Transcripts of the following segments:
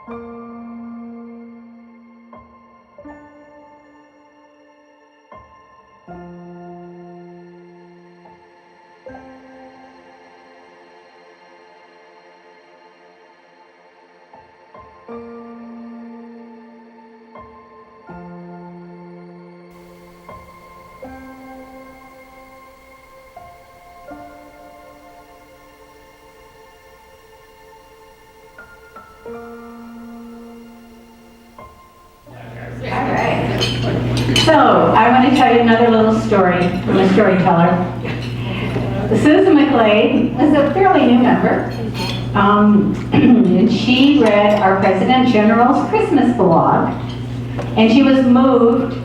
So, I want to tell you another little story from a storyteller. Susan Mcglade is a fairly new member. And she read our President General's Christmas blog, and she was moved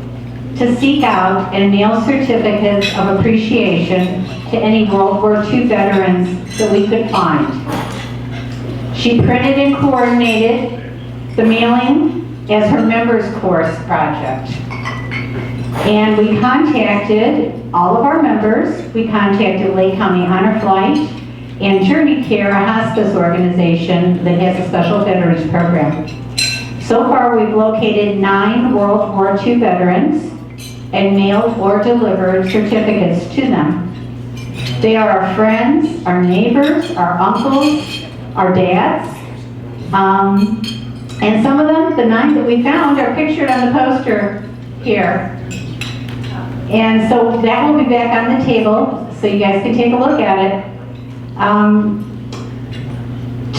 to seek out and mail certificates of appreciation to any World War II veterans that we could find. She printed and coordinated the mailing as her Members Course project. And we contacted all of our members. We contacted Lake County Honor Flight and Journey Care, a hospice organization that has a special veterans program. So far, we've located 9 World War II veterans and mailed or delivered certificates to them. They are our friends, our neighbors, our uncles, our dads. And some of them, the 9 that we found, are pictured on the poster here. And so that will be back on the table, so you guys can take a look at it.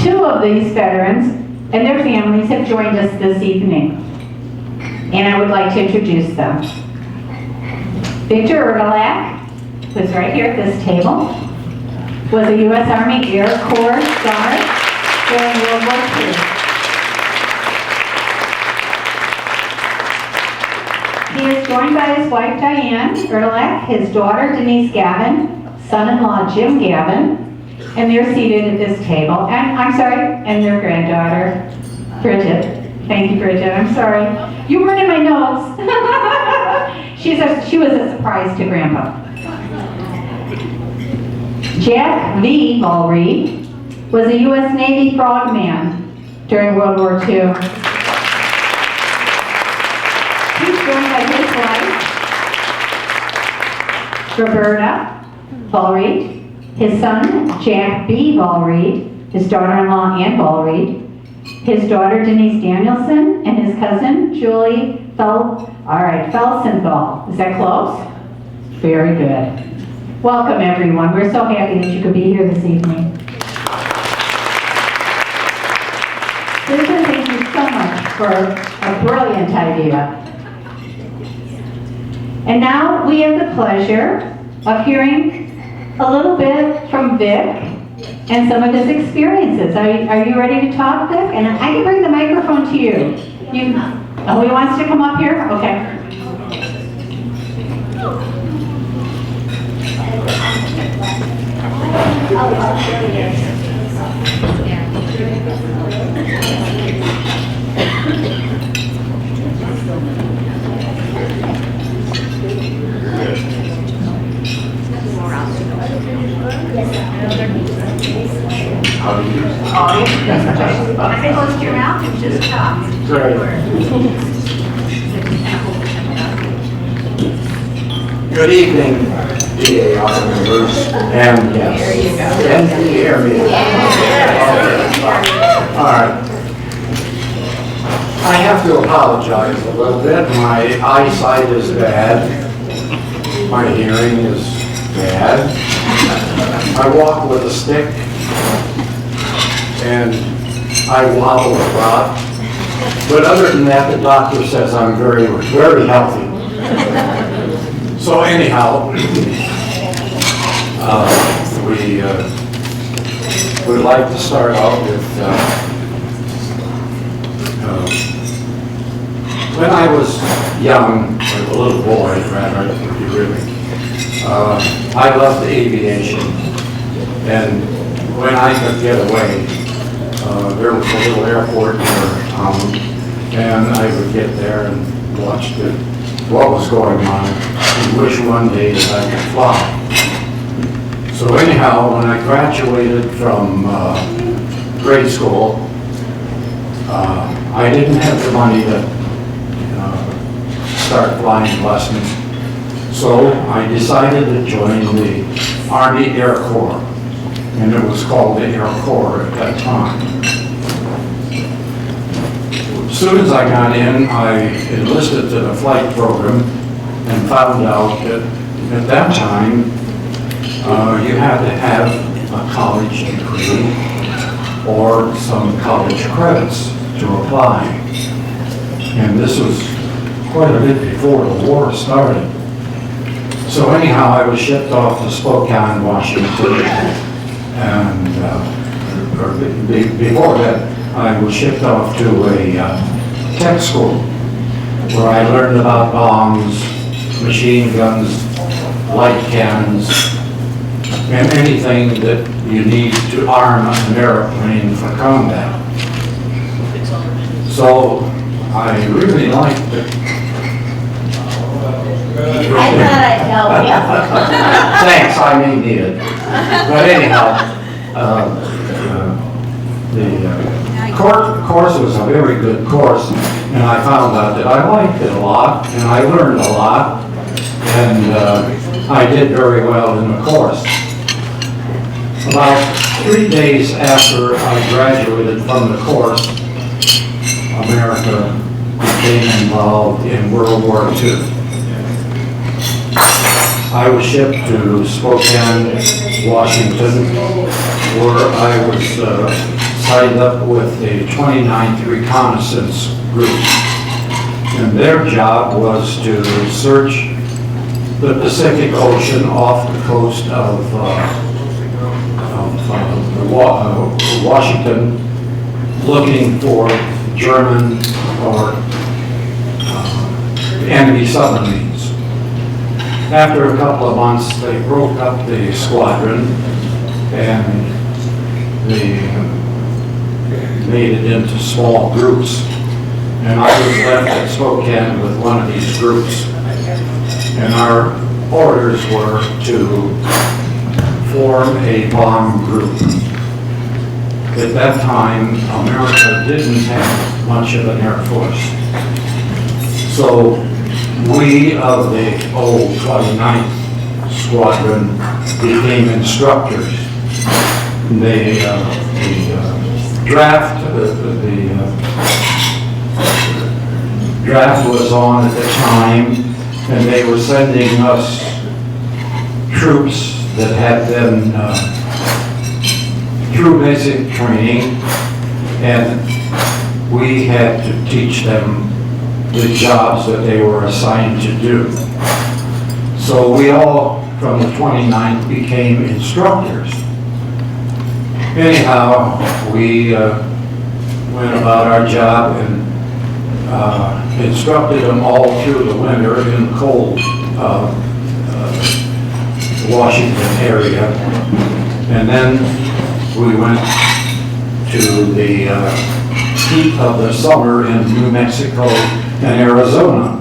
2 of these veterans and their families have joined us this evening, and I would like to introduce them. Victor Erdelac, who's right here at this table, was a U.S. Army Air Corps guard during World War II. He is joined by his wife Diane Erdelac, his daughter Denise Gavin, son-in-law Jim Gavin, and they're seated at this table. And their granddaughter, Bridget. Thank you, Bridget. I'm sorry. You weren't in my notes. She was a surprise to Grandpa. Jack V. Mulreed was a U.S. Navy frogman during World War II. He's joined by his wife, Roberta Mulreed, his son, Jack B. Mulreed, his daughter-in-law, Ann Mulreed, his daughter, Denise Danielson, and his cousin, Julie Felsenthal. Is that close? Very good. Welcome, everyone. We're so happy that you could be here this evening. Susan, thank you so much for a brilliant idea. And now we have the pleasure of hearing a little bit from Vic and some of his experiences. Are you ready to talk, Vic? And I can bring the microphone to you. He wants to come up here? Okay. I think close to your mouth and just talk. Good evening, DAR members, and yes, and the area. All right. I have to apologize a little bit. My eyesight is bad. My hearing is bad. I walk with a stick, and I wobble a lot. But other than that, the doctor says I'm very, very healthy. So anyhow, we would like to start out with when I was young, like a little boy, rather, really, I loved aviation. And when I could get away, there was a little airport near town, and I would get there and watch what was going on and wish one day that I could fly. So anyhow, when I graduated from grade school, I didn't have the money to start flying lessons, so I decided to join the Army Air Corps, and it was called the Air Corps at that time. As soon as I got in, I enlisted to the flight program and found out that at that time you had to have a college degree or some college credits to apply. And this was quite a bit before the war started. So anyhow, I was shipped off to Spokane, Washington, and before that, I was shipped off to a tech school where I learned about bombs, machine guns, light cannons, and anything that you need to arm an airplane for combat. So I really liked it. I thought I'd help you. Thanks, I may need it. But anyhow, the course was a very good course, and I found out that I liked it a lot, and I learned a lot, and I did very well in the course. About 3 days after I graduated from the course, America became involved in World War II. I was shipped to Spokane, Washington, where I was signed up with the 29th Reconnaissance Group. And their job was to search the Pacific Ocean off the coast of Washington, looking for German or enemy submarines. After a couple of months, they broke up the squadron and they made it into small groups. And I was left at Spokane with one of these groups. And our orders were to form a bomb group. At that time, America didn't have much of an air force. So we of the old 29th Squadron became instructors. The draft was on at the time, and they were sending us troops that had been through basic training, and we had to teach them the jobs that they were assigned to do. So we all, from the 29th, became instructors. Anyhow, we went about our job and instructed them all through the winter in the cold Washington area. And then we went to the heat of the summer in New Mexico and Arizona.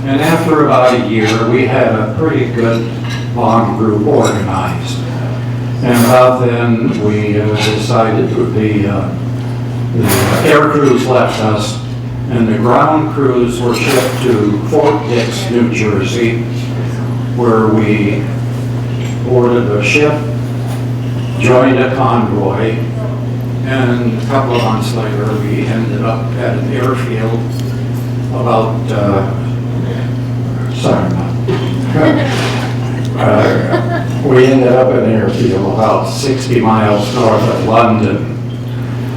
And after about a year, we had a pretty good bomb group organized. And about then, we decided the air crews left us, and the ground crews were shipped to Fort Dix, New Jersey, where we boarded a ship, joined a convoy, and a couple of months later, we ended up at an airfield about, we ended up at an airfield about 60 miles north of London,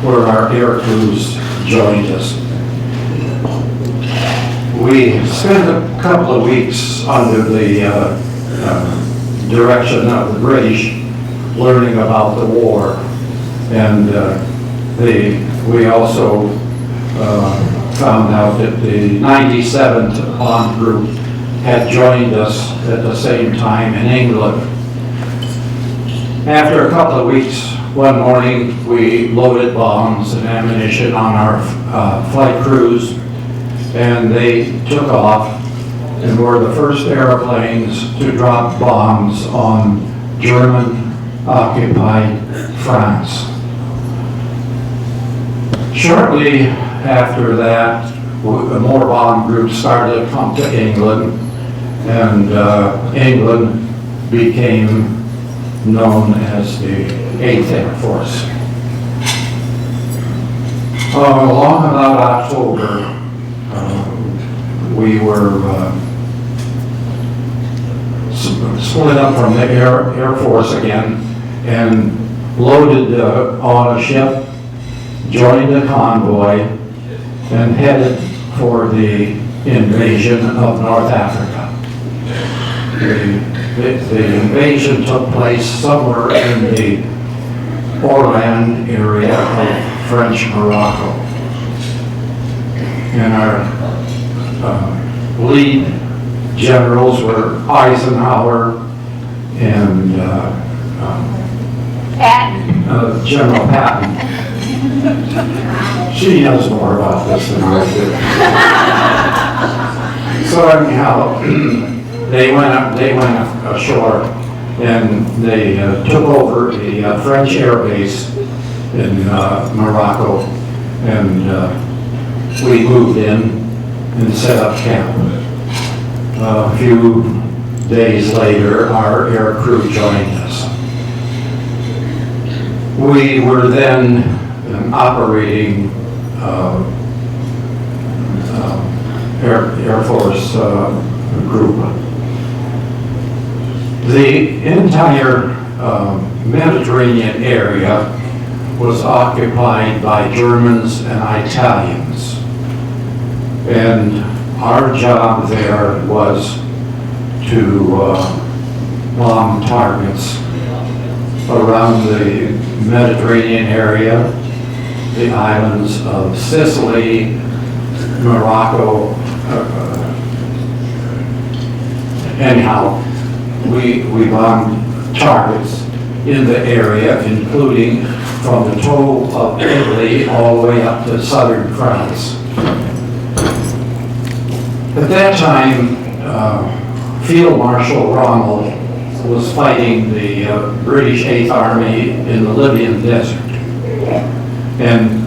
where our air crews joined us. We spent a couple of weeks under the direction of the British, learning about the war, and we also found out that the 97th Bomb Group had joined us at the same time in England. After a couple of weeks, one morning we loaded bombs and ammunition on our flight crews, and they took off and were the first airplanes to drop bombs on German-occupied France. Shortly after that, more bomb groups started to come to England, and England became known as the 8th Air Force. Along about October, we were split up from the Air Force again and loaded on a ship, joined a convoy, and headed for the invasion of North Africa. The invasion took place somewhere in the Orland area of French Morocco. And our lead generals were Eisenhower and General Patton. She knows more about this than I do. So anyhow, they went ashore and they took over a French air base in Morocco, and we moved in and set up camp. A few days later, our air crew joined us. We were then an operating Air Force group. The entire Mediterranean area was occupied by Germans and Italians. And our job there was to bomb targets around the Mediterranean area, the islands of Sicily, Morocco. Anyhow, we bombed targets in the area, including from the toe of Italy all the way up to southern France. At that time, Field Marshal Rommel was fighting the British 8th Army in the Libyan desert. And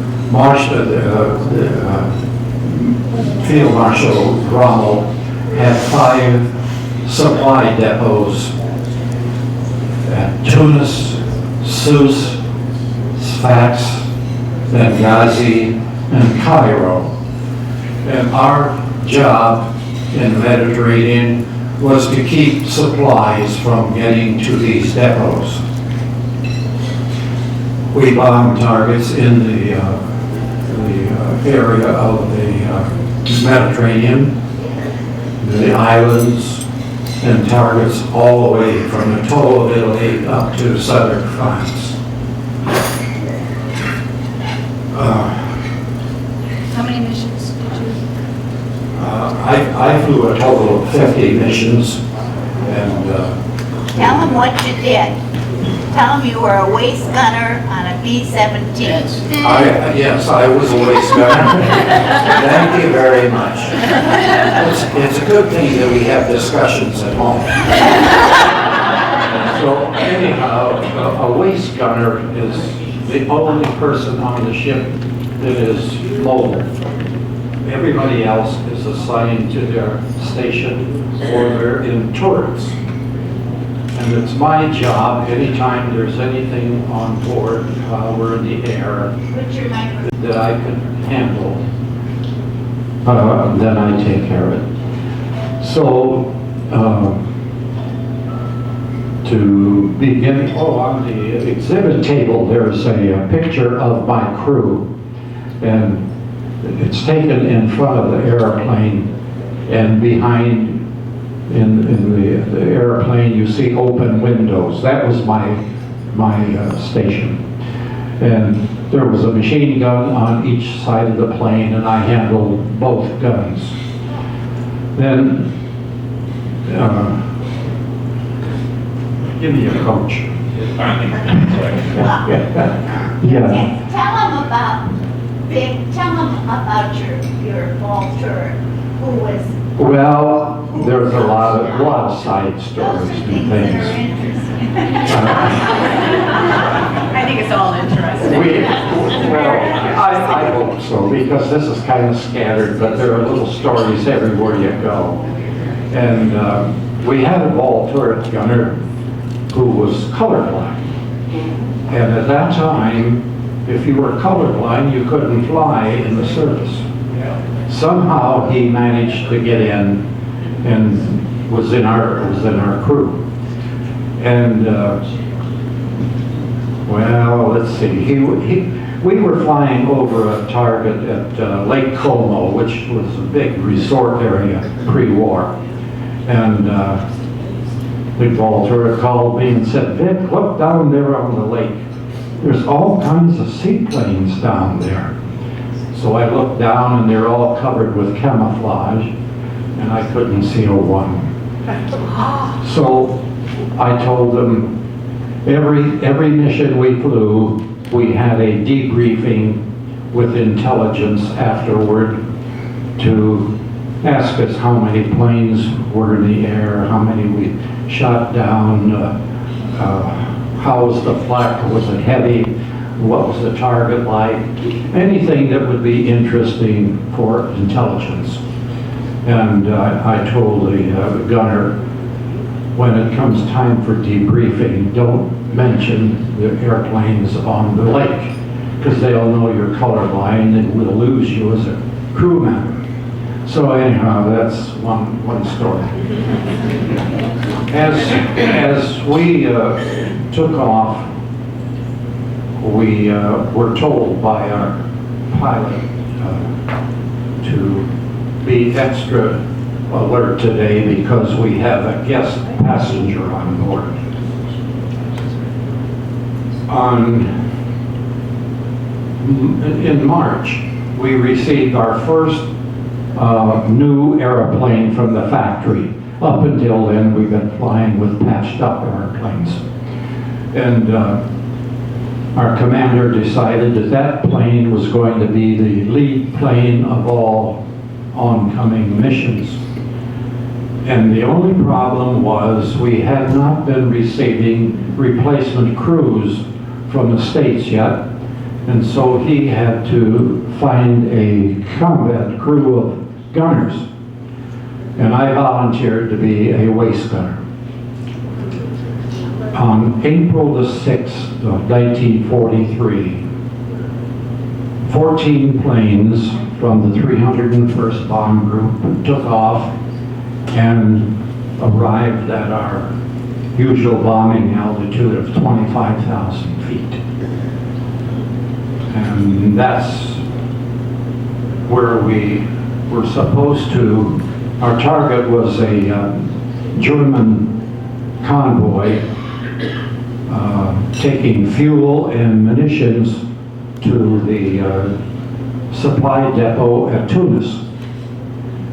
Field Marshal Rommel had 5 supply depots at Tunis, Sousse, Sfax, Benghazi, and Cairo. And our job in the Mediterranean was to keep supplies from getting to these depots. We bombed targets in the area of the Mediterranean, the islands, and targets all the way from the toe of Italy up to southern France. How many missions did you? I flew a total of 50 missions, and Tell them what you did. Tell them you were a waist gunner on a B-17. yes, I was a waist gunner. Thank you very much. It's a good thing that we have discussions at home. So anyhow, a waist gunner is the only person on the ship that is mobile. Everybody else is assigned to their station or they're in turrets. And it's my job, anytime there's anything on board while we're in the air that I can handle, then I take care of it. So, to begin, on the exhibit table, there's a picture of my crew. And it's taken in front of the airplane, and behind in the airplane you see open windows. That was my station. And there was a machine gun on each side of the plane, and I handled both guns. Then, give me a coach. Yeah. Tell them about your fall turret. Who was? Well, there's a lot of side stories and things. I think it's all interesting. I I hope so, because this is kind of scattered, but there are little stories everywhere you go. And we had a ball turret gunner who was colorblind. And at that time, if you were colorblind, you couldn't fly in the service. Somehow he managed to get in and was in our crew. And well, let's see. We were flying over a target at Lake Como, which was a big resort area pre-war. And the ball turret called me and said, "Vic, look down there on the lake. There's all kinds of seaplanes down there." So I looked down and they're all covered with camouflage, and I couldn't see a one. So I told them, every mission we flew, we had a debriefing with intelligence afterward to ask us how many planes were in the air, how many we shot down, how was the flak, was it heavy, what was the target like, anything that would be interesting for intelligence. And I told the gunner, when it comes time for debriefing, don't mention the airplanes on the lake, because they'll know you're colorblind and will lose you as a crew member. So anyhow, that's one story. As we took off, we were told by our pilot to be extra alert today because we have a guest passenger on board. In March, we received our first new airplane from the factory. Up until then, we've been flying with patched up airplanes. And our commander decided that that plane was going to be the lead plane of all oncoming missions. And the only problem was we had not been receiving replacement crews from the States yet. And so he had to find a combat crew of gunners. And I volunteered to be a waist gunner. On April the 6th of 1943, 14 planes from the 301st Bomb Group took off and arrived at our usual bombing altitude of 25,000 feet. And that's where we were supposed to, our target was a German convoy taking fuel and munitions to the supply depot at Tunis.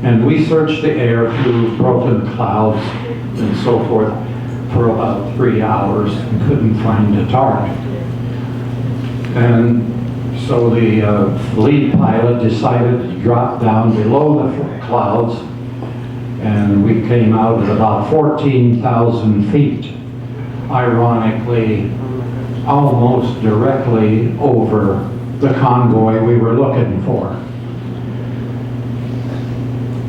And we searched the air through broken clouds and so forth for about 3 hours and couldn't find a target. And so the lead pilot decided to drop down below the clouds, and we came out at about 14,000 feet, ironically, almost directly over the convoy we were looking for.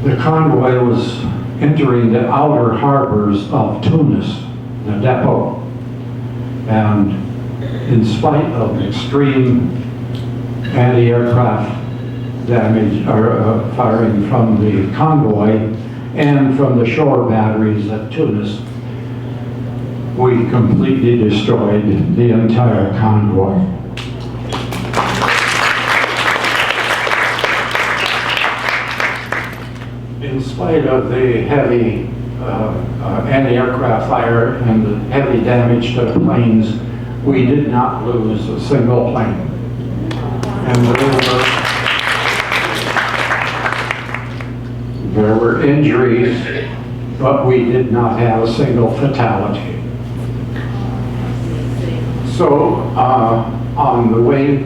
The convoy was entering the outer harbors of Tunis, the depot, and in spite of extreme anti-aircraft damage or firing from the convoy and from the shore batteries at Tunis, we completely destroyed the entire convoy. In spite of the heavy anti-aircraft fire and the heavy damage to the planes, we did not lose a single plane. And there were injuries, but we did not have a single fatality. So on the way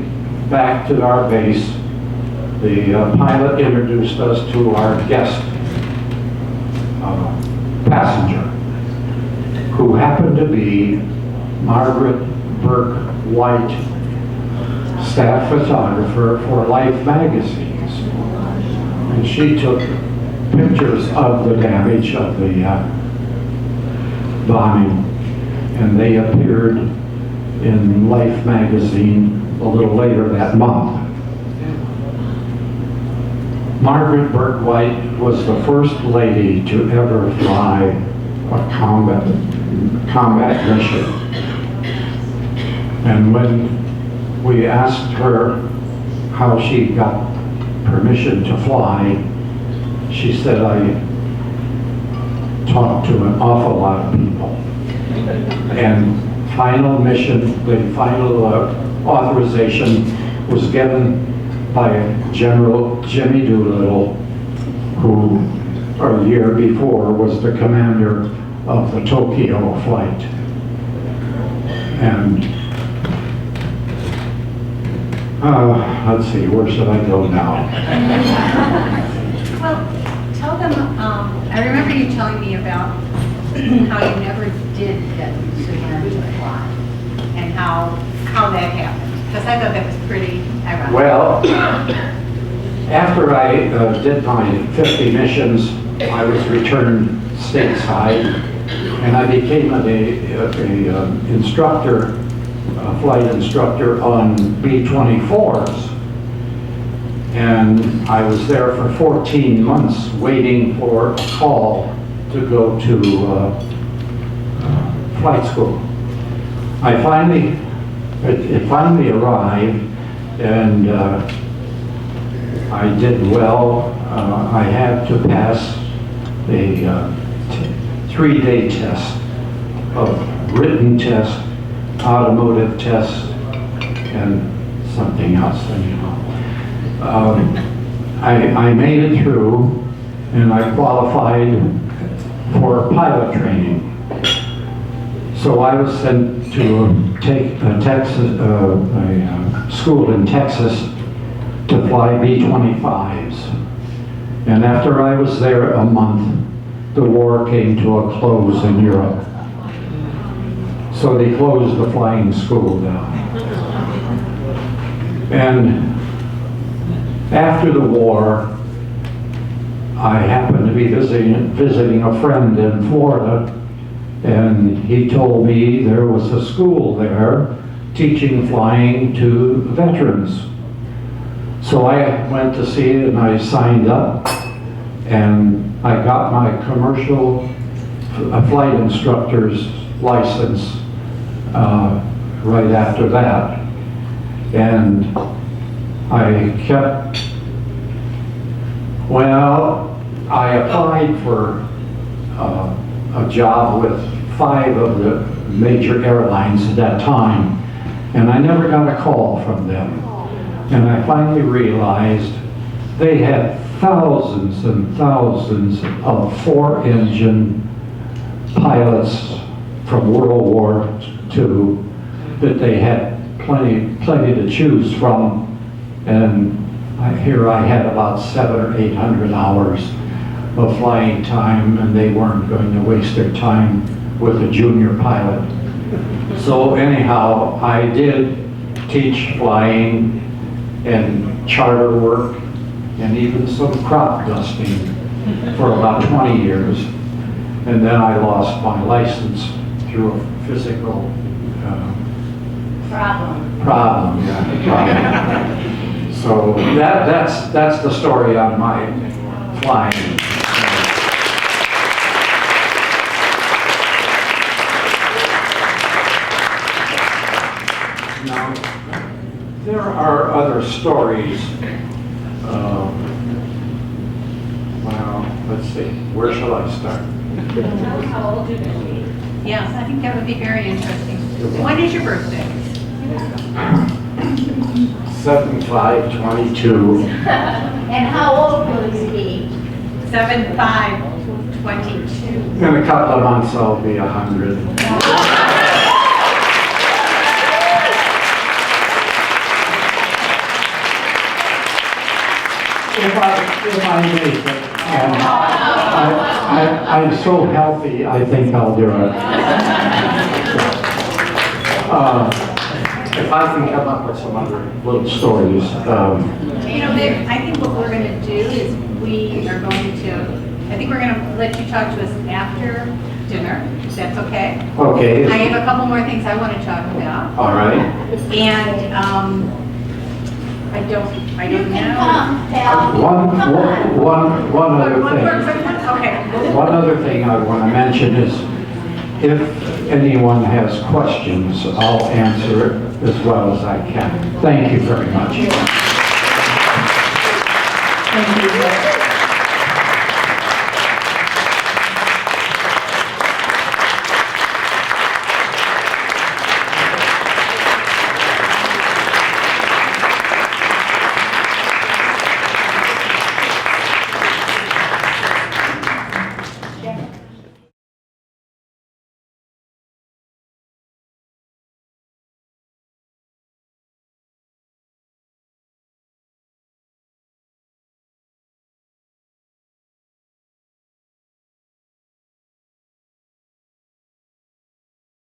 back to our base, the pilot introduced us to our guest passenger, who happened to be Margaret Burke White, staff photographer for Life magazines. And she took pictures of the damage of the bombing, and they appeared in Life magazine a little later that month. Margaret Burke White was the first lady to ever fly a combat mission. And when we asked her how she got permission to fly, she said, I talked to an awful lot of people. And final mission, the final authorization was given by General Jimmy Doolittle, who a year before was the commander of the Tokyo flight. And let's see, where should I go now? Well, tell them, I remember you telling me about how you never did get to learn to fly, and how that happened. Because I thought that was pretty ironic. Well, after I did my 50 missions, I was returned stateside, and I became an instructor, a flight instructor on B-24s. And I was there for 14 months waiting for a call to go to flight school. It finally arrived, and I did well. I had to pass a 3-day test of written test, automotive test, and something else. I made it through, and I qualified for pilot training. So I was sent to take a school in Texas to fly B-25s. And after I was there a month, the war came to a close in Europe. So they closed the flying school down. And after the war, I happened to be visiting a friend in Florida, and he told me there was a school there teaching flying to veterans. So I went to see it, and I signed up, and I got my commercial flight instructor's license right after that. And I kept, I applied for a job with 5 of the major airlines at that time, and I never got a call from them. And I finally realized they had thousands and thousands of 4-engine pilots from World War II that they had plenty to choose from. And here I had about 700 or 800 hours of flying time, and they weren't going to waste their time with a junior pilot. So anyhow, I did teach flying and charter work and even some crop dusting for about 20 years. And then I lost my license through a physical problem. So that's the story on my flying. Now, there are other stories. Well, let's see. Where shall I start? How old you be? Yes, I think that would be very interesting. When is your birthday? 7522. And how old will you be? 7522. In a couple of months, I'll be 100. If I make it, and I'm so healthy, I think I'll do it. if I can come up with some other little stories, You know, Vic, I think what we're gonna do is we are going to, I think we're gonna let you talk to us after dinner, if that's okay. okay, I have a couple more things I wanna talk about, all right. and, I don't You can know. come, pal. Come on. One other thing. Okay. One other thing I want to mention is, if anyone has questions, I'll answer it as well as I can. Thank you very much. Thank you.